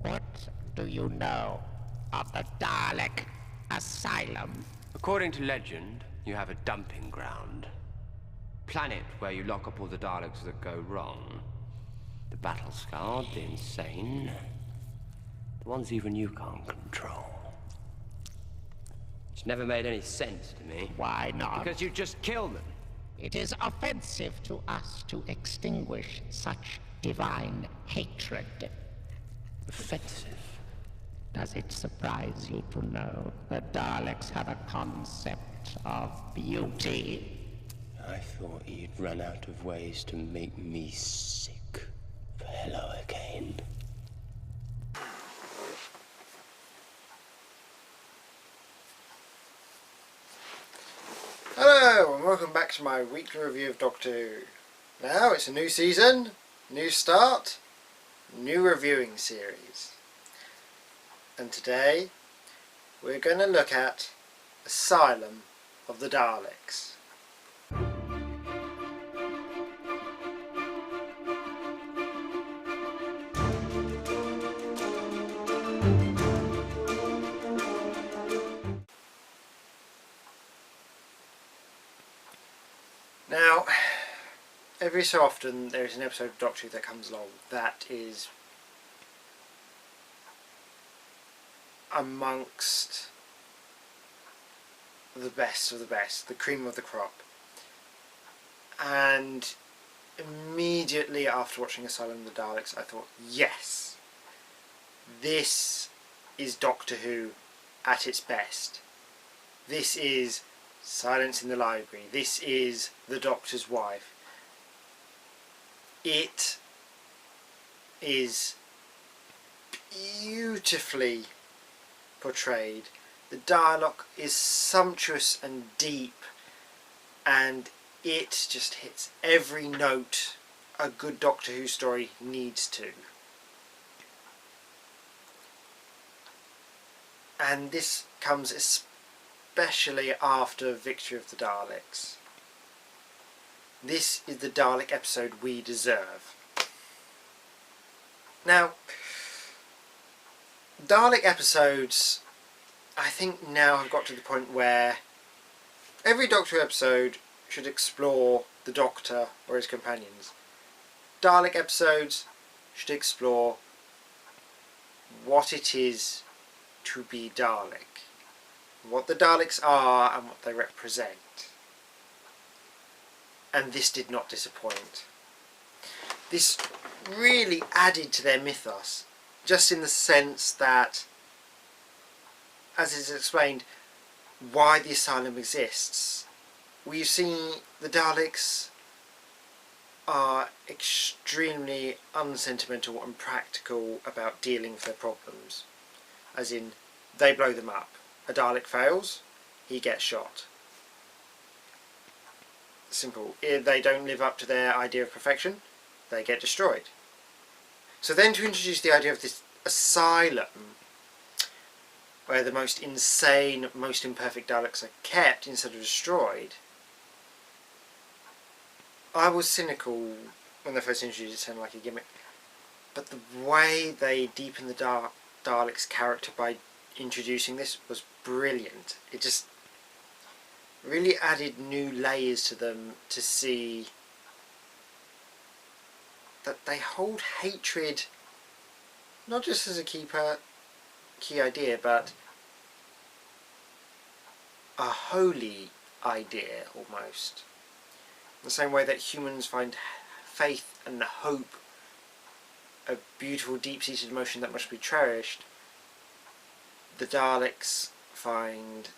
What do you know of the Dalek asylum? According to legend, you have a dumping ground. Planet where you lock up all the Daleks that go wrong. The battle-scarred, the insane. The ones even you can't control. It's never made any sense to me. Why not? Because you just kill them. It is offensive to us to extinguish such divine hatred. Offensive. Does it surprise you to know the Daleks have a concept of beauty? I thought you'd run out of ways to make me sick. Hello again. Hello and welcome back to my weekly review of Doctor Who. Now it's a new season, new start, new reviewing series. And today we're going to look at Asylum of the Daleks. Now, every so often there is an episode of Doctor Who that comes along that is amongst the best of the best, the cream of the crop. And immediately after watching Asylum of the Daleks I thought, yes, this is Doctor Who at its best. This is Silence in the Library. This is The Doctor's Wife. It is beautifully portrayed. The dialogue is sumptuous and deep, and it just hits every note a good Doctor Who story needs to. And this comes especially after Victory of the Daleks. This is the Dalek episode we deserve. Now, Dalek episodes, I think now have got to the point where every Doctor Who episode should explore the Doctor or his companions. Dalek episodes should explore what it is to be Dalek, what the Daleks are and what they represent. And this did not disappoint. This really added to their mythos, just in the sense that, as is explained, why the asylum exists. We've seen the Daleks are extremely unsentimental and practical about dealing with their problems. As in, they blow them up. A Dalek fails, he gets shot. Simple. If they don't live up to their idea of perfection, they get destroyed. So then to introduce the idea of this asylum, where the most insane, most imperfect Daleks are kept instead of destroyed, I was cynical when they first introduced it. It sounded like a gimmick. But the way they deepened the Daleks' character by introducing this was brilliant. It just really added new layers to them to see that they hold hatred not just as a key idea, but a holy idea almost. The same way that humans find faith and hope a beautiful, deep-seated emotion that must be cherished, the Daleks find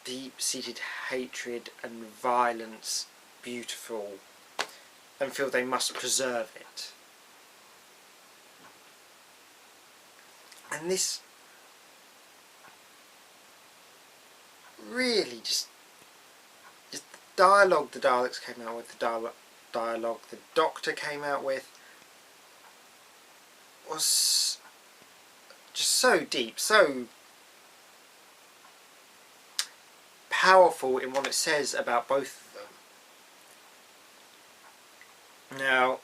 deep-seated hatred and violence beautiful and feel they must preserve it. And this really just the dialogue the Daleks came out with, the dialogue the Doctor came out with, was just so deep, so powerful in what it says about both of them. Now,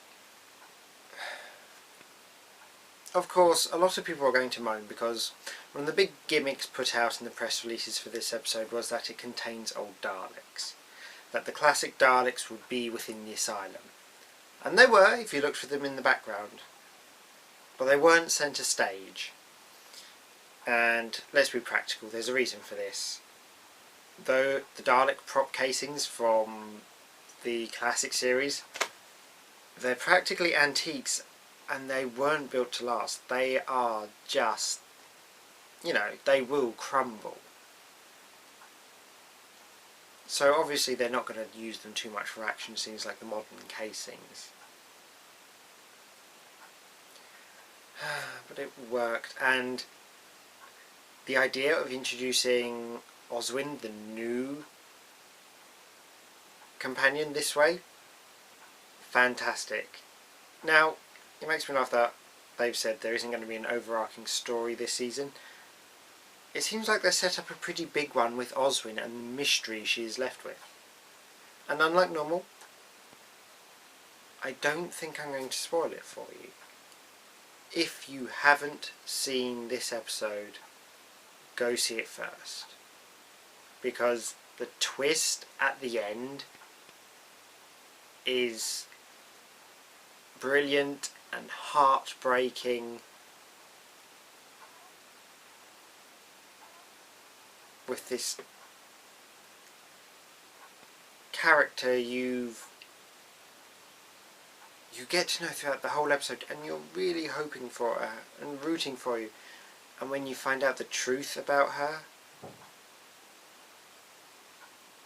of course, a lot of people are going to moan because one of the big gimmicks put out in the press releases for this episode was that it contains old Daleks. That the classic Daleks would be within the asylum. And they were, if you looked for them in the background. But they weren't centre stage. And let's be practical, there's a reason for this. Though the Dalek prop casings from the classic series, they're practically antiques and they weren't built to last. They are just, you know, they will crumble. So obviously they're not going to use them too much for action scenes like the modern casings. But it worked, and the idea of introducing Oswin, the new companion, this way, fantastic. Now, it makes me laugh that they've said there isn't going to be an overarching story this season. It seems like they set up a pretty big one with Oswin and the mystery she is left with. And unlike normal, I don't think I'm going to spoil it for you. If you haven't seen this episode, go see it first. Because the twist at the end is brilliant and heartbreaking, with this character you get to know throughout the whole episode, and you're really hoping for her and rooting for you, and when you find out the truth about her,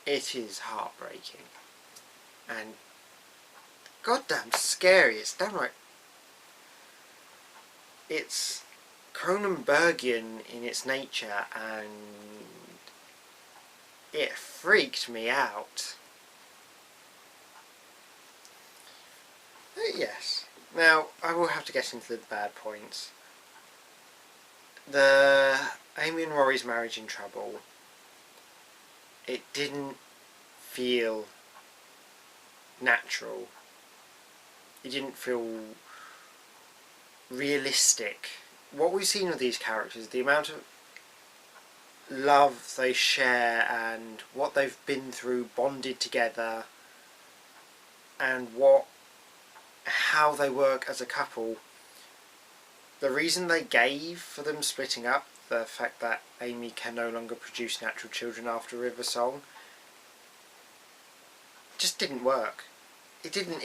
it is heartbreaking and goddamn scary. It's downright, it's Cronenbergian in its nature, and it freaked me out. Yes. Now, I will have to get into the bad points. The Amy and Rory's marriage in trouble. It didn't feel natural. It didn't feel realistic. What we've seen of these characters, the amount of love they share and what they've been through bonded together, and how they work as a couple. The reason they gave for them splitting up, the fact that Amy can no longer produce natural children after River Song, just didn't work. It didn't,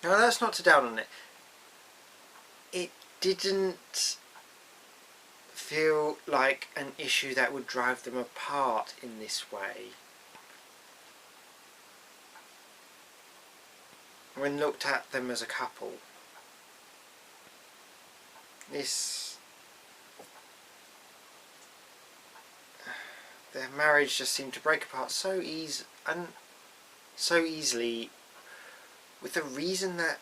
no, that's not to down on it. It didn't feel like an issue that would drive them apart in this way. When looked at them as a couple, their marriage just seemed to break apart so easily, with a reason that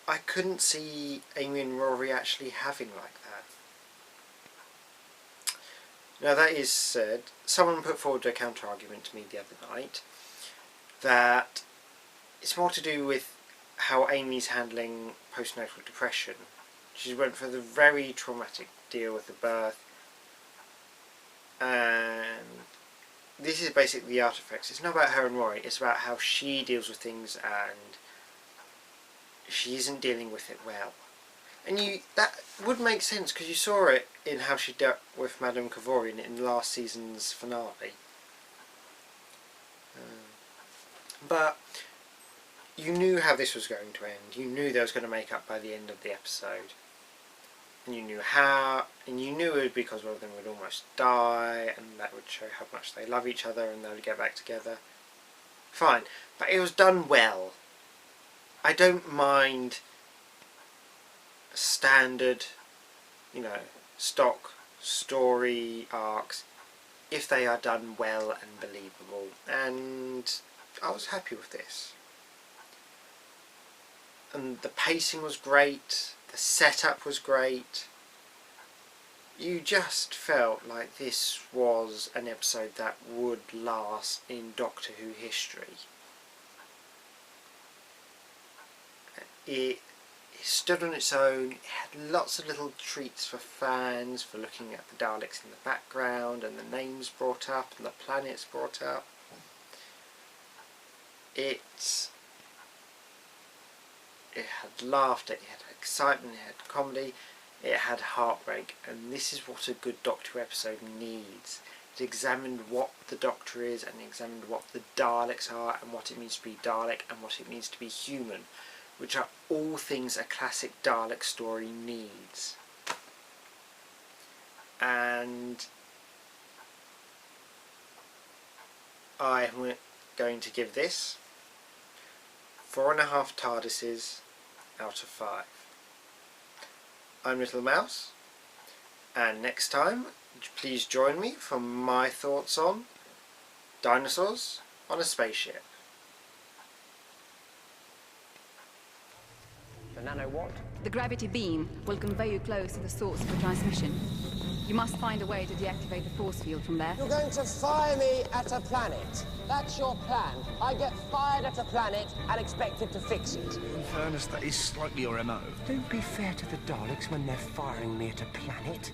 I couldn't see Amy and Rory actually having like that. Now that is said, someone put forward a counter-argument to me the other night that it's more to do with how Amy's handling postnatal depression. She went for the very traumatic deal with the birth, and this is basically the artifacts. It's not about her and Rory, it's about how she deals with things, and she isn't dealing with it well. And that would make sense because you saw it in how she dealt with Madame Kavorian in last season's finale. But you knew how this was going to end. You knew they was going to make up by the end of the episode. And you knew how, and you knew it would be because one of them would almost die, and that would show how much they love each other and they would get back together. Fine. But it was done well. I don't mind standard, stock story arcs if they are done well and believable, and I was happy with this. And the pacing was great, the setup was great. You just felt like this was an episode that would last in Doctor Who history. It stood on its own. It had lots of little treats for fans, for looking at the Daleks in the background, and the names brought up, and the planets brought up. It had laughter, it had excitement, it had comedy, it had heartbreak, and this is what a good Doctor Who episode needs. It examined what the Doctor is, and examined what the Daleks are, and what it means to be Dalek, and what it means to be human, which are all things a classic Dalek story needs. And I'm going to give this 4.5 TARDISes out of 5. I'm Little Mouse, and next time please join me for my thoughts on dinosaurs on a spaceship. The nano what? The gravity beam will convey you close to the source of the transmission. You must find a way to deactivate the force field from there. You're going to fire me at a planet. That's your plan. I get fired at a planet and expected to fix it. In fairness, that is slightly your MO. Don't be fair to the Daleks when they're firing me at a planet.